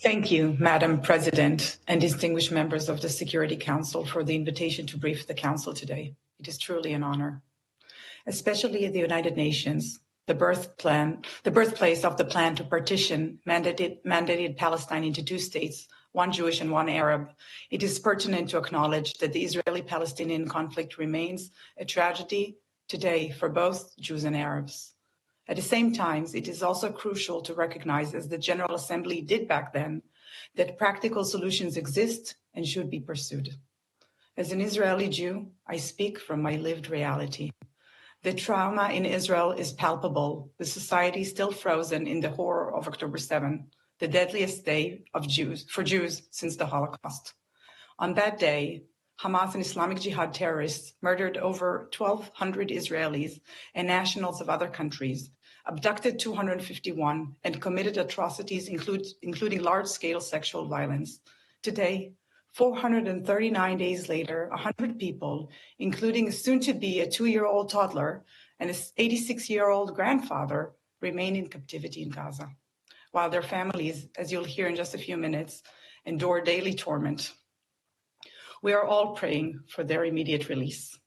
Thank you, Madam President and distinguished members of the Security Council for the invitation to brief the Council today. It is truly an honor. Especially at the United Nations, the birthplace of the plan to partition mandated Palestine into two states, one Jewish and one Arab, it is pertinent to acknowledge that the Israeli-Palestinian conflict remains a tragedy today for both Jews and Arabs. At the same time, it is also crucial to recognize, as the General Assembly did back then, that practical solutions exist and should be pursued. As an Israeli Jew, I speak from my lived reality. The trauma in Israel is palpable, with society still frozen in the horror of October 7, the deadliest day for Jews since the Holocaust. On that day, Hamas and Islamic Jihad terrorists murdered over 1,200 Israelis and nationals of other countries, abducted 251, and committed atrocities, including large-scale sexual violence. Today, 439 days later, 100 people, including soon-to-be a 2-year-old toddler and an 86-year-old grandfather, remain in captivity in Gaza, while their families, as you'll hear in just a few minutes, endure daily torment. We are all praying for their immediate release.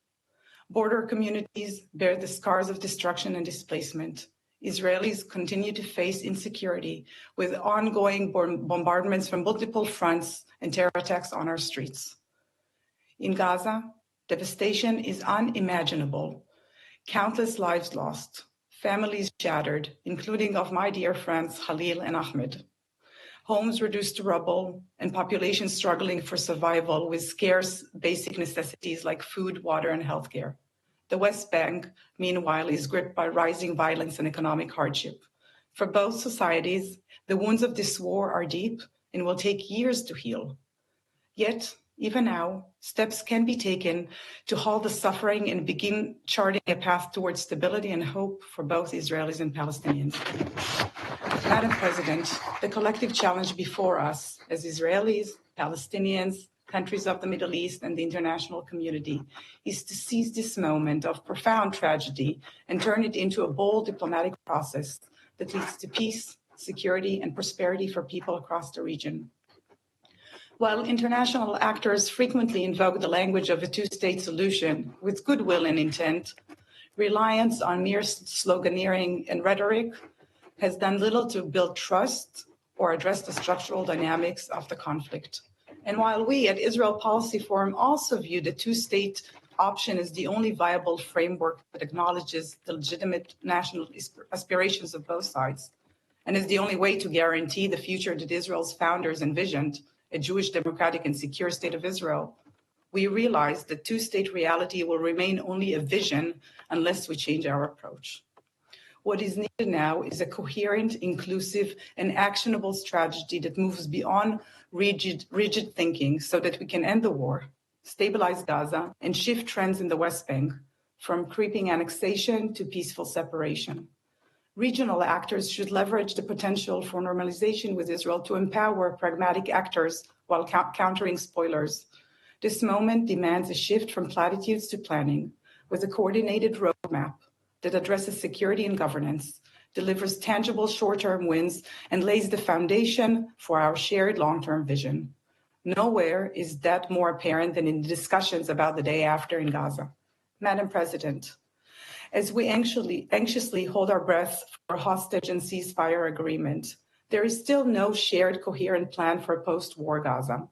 Border communities bear the scars of destruction and displacement. Israelis continue to face insecurity with ongoing bombardments from multiple fronts and terror attacks on our streets. In Gaza, devastation is unimaginable. Countless lives lost, families shattered, including of my dear friends Khalil and Ahmed. Homes reduced to rubble, and populations struggling for survival with scarce basic necessities like food, water, and healthcare. The West Bank, meanwhile, is gripped by rising violence and economic hardship. For both societies, the wounds of this war are deep and will take years to heal. Yet, even now, steps can be taken to halt the suffering and begin charting a path towards stability and hope for both Israelis and Palestinians. Madam President, the collective challenge before us as Israelis, Palestinians, countries of the Middle East, and the international community is to seize this moment of profound tragedy and turn it into a bold diplomatic process that leads to peace, security, and prosperity for people across the region. While international actors frequently invoke the language of a two-state solution with goodwill and intent, reliance on mere sloganeering and rhetoric has done little to build trust or address the structural dynamics of the conflict. And while we at Israel Policy Forum also view the two-state option as the only viable framework that acknowledges the legitimate national aspirations of both sides, and is the only way to guarantee the future that Israel's founders envisioned, a Jewish, democratic, and secure state of Israel, we realize that two-state reality will remain only a vision unless we change our approach. What is needed now is a coherent, inclusive, and actionable strategy that moves beyond rigid thinking so that we can end the war, stabilize Gaza, and shift trends in the West Bank from creeping annexation to peaceful separation. Regional actors should leverage the potential for normalization with Israel to empower pragmatic actors while countering spoilers. This moment demands a shift from platitudes to planning with a coordinated roadmap that addresses security and governance, delivers tangible short-term wins, and lays the foundation for our shared long-term vision. Nowhere is that more apparent than in the discussions about the day after in Gaza. Madam President, as we anxiously hold our breath for a hostage and ceasefire agreement, there is still no shared coherent plan for a post-war Gaza.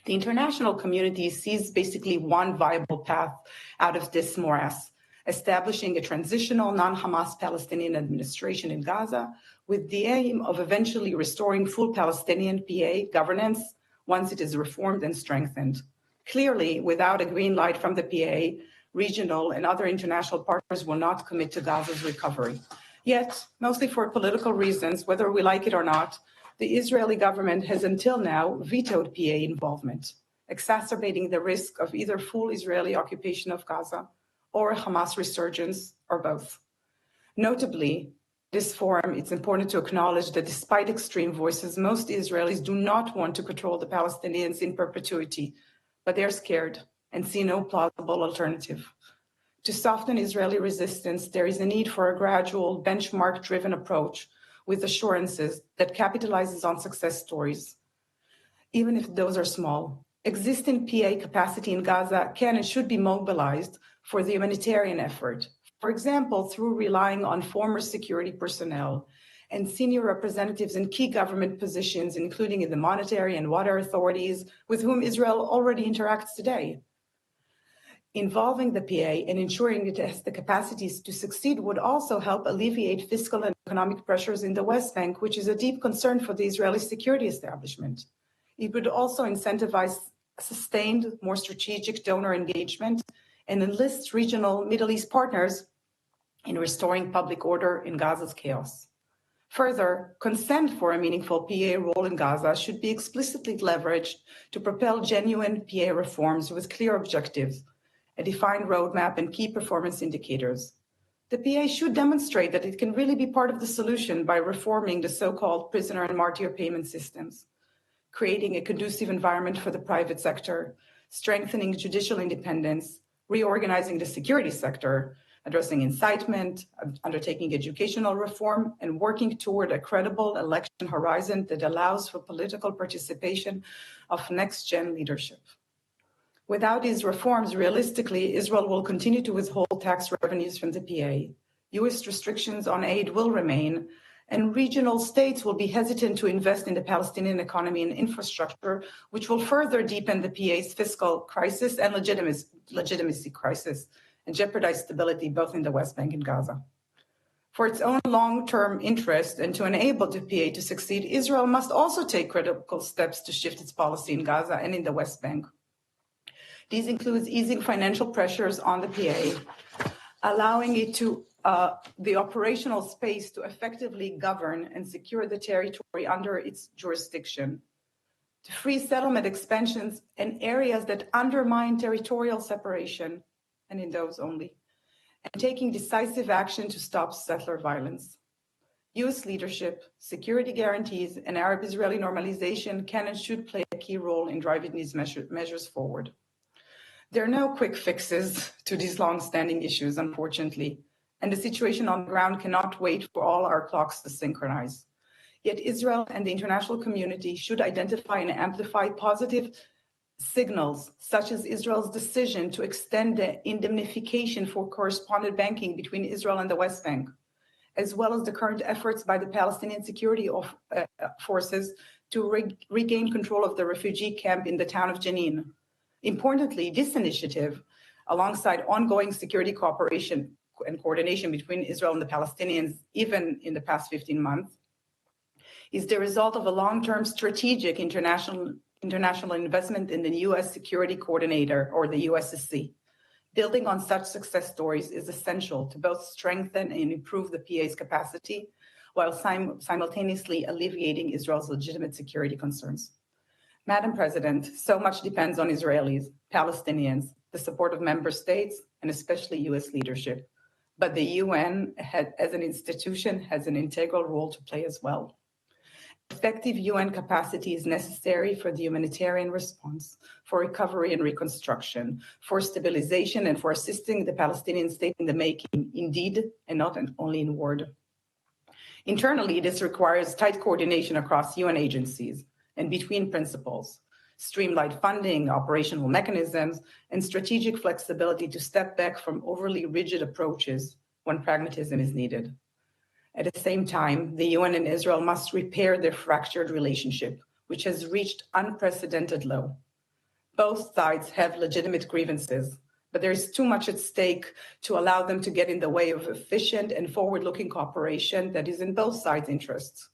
The international community sees basically one viable path out of this morass: establishing a transitional non-Hamas Palestinian administration in Gaza with the aim of eventually restoring full Palestinian PA governance once it is reformed and strengthened. Clearly, without a green light from the PA, regional and other international partners will not commit to Gaza's recovery. Yet, mostly for political reasons, whether we like it or not, the Israeli government has until now vetoed PA involvement, exacerbating the risk of either full Israeli occupation of Gaza or a Hamas resurgence, or both. Notably, this forum, it's important to acknowledge that despite extreme voices, most Israelis do not want to control the Palestinians in perpetuity, but they're scared and see no plausible alternative. To soften Israeli resistance, there is a need for a gradual, benchmark-driven approach with assurances that capitalizes on success stories, even if those are small. Existing PA capacity in Gaza can and should be mobilized for the humanitarian effort, for example, through relying on former security personnel and senior representatives in key government positions, including in the monetary and water authorities, with whom Israel already interacts today. Involving the PA and ensuring it has the capacities to succeed would also help alleviate fiscal and economic pressures in the West Bank, which is a deep concern for the Israeli security establishment. It would also incentivize sustained, more strategic donor engagement and enlist regional Middle East partners in restoring public order in Gaza's chaos. Further, consent for a meaningful PA role in Gaza should be explicitly leveraged to propel genuine PA reforms with clear objectives, a defined roadmap, and key performance indicators. The PA should demonstrate that it can really be part of the solution by reforming the so-called prisoner and martyr payment systems, creating a conducive environment for the private sector, strengthening judicial independence, reorganizing the security sector, addressing incitement, undertaking educational reform, and working toward a credible election horizon that allows for political participation of next-gen leadership. Without these reforms, realistically, Israel will continue to withhold tax revenues from the PA. US restrictions on aid will remain, and regional states will be hesitant to invest in the Palestinian economy and infrastructure, which will further deepen the PA's fiscal crisis and legitimacy crisis and jeopardize stability both in the West Bank and Gaza. For its own long-term interest and to enable the PA to succeed, Israel must also take critical steps to shift its policy in Gaza and in the West Bank. These include easing financial pressures on the PA, allowing it to the operational space to effectively govern and secure the territory under its jurisdiction, to free settlement expansions in areas that undermine territorial separation, and in those only, and taking decisive action to stop settler violence. US leadership, security guarantees, and Arab-Israeli normalization can and should play a key role in driving these measures forward. There are no quick fixes to these long-standing issues, unfortunately, and the situation on the ground cannot wait for all our clocks to synchronize. Yet Israel and the international community should identify and amplify positive signals, such as Israel's decision to extend the indemnification for correspondent banking between Israel and the West Bank, as well as the current efforts by the Palestinian security forces to regain control of the refugee camp in the town of Jenin. Importantly, this initiative, alongside ongoing security cooperation and coordination between Israel and the Palestinians, even in the past 15 months, is the result of a long-term strategic international investment in the U.S. Security Coordinator, or the USSC. Building on such success stories is essential to both strengthen and improve the PA's capacity, while simultaneously alleviating Israel's legitimate security concerns. Madam President, so much depends on Israelis, Palestinians, the support of member states, and especially U.S. leadership. But the UN, as an institution, has an integral role to play as well. Effective UN capacity is necessary for the humanitarian response, for recovery and reconstruction, for stabilization, and for assisting the Palestinian state in the making, in deed and not only in word. Internally, this requires tight coordination across UN agencies and between principals, streamlined funding, operational mechanisms, and strategic flexibility to step back from overly rigid approaches when pragmatism is needed. At the same time, the UN and Israel must repair their fractured relationship, which has reached unprecedented low. Both sides have legitimate grievances, but there is too much at stake to allow them to get in the way of efficient and forward-looking cooperation that is in both sides' interests.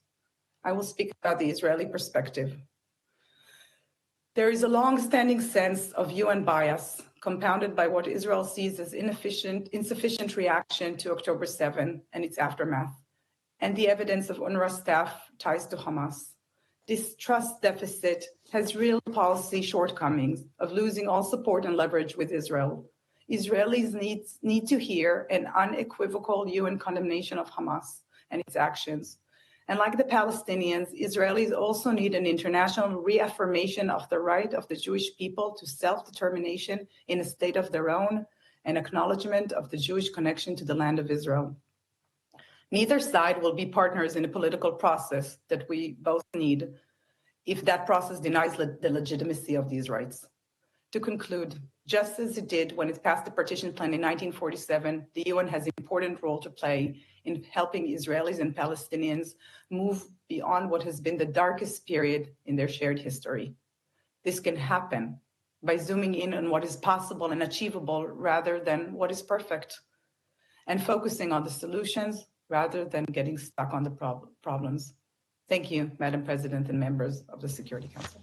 I will speak about the Israeli perspective. There is a long-standing sense of UN bias, compounded by what Israel sees as insufficient reaction to October 7 and its aftermath, and the evidence of UNRWA staff ties to Hamas. This trust deficit has real policy shortcomings of losing all support and leverage with Israel. Israelis need to hear an unequivocal UN condemnation of Hamas and its actions. And like the Palestinians, Israelis also need an international reaffirmation of the right of the Jewish people to self-determination in a state of their own and acknowledgement of the Jewish connection to the land of Israel. Neither side will be partners in a political process that we both need if that process denies the legitimacy of these rights. To conclude, just as it did when it passed the partition plan in 1947, the UN has an important role to play in helping Israelis and Palestinians move beyond what has been the darkest period in their shared history. This can happen by zooming in on what is possible and achievable rather than what is perfect, and focusing on the solutions rather than getting stuck on the problems. Thank you, Madam President and members of the Security Council.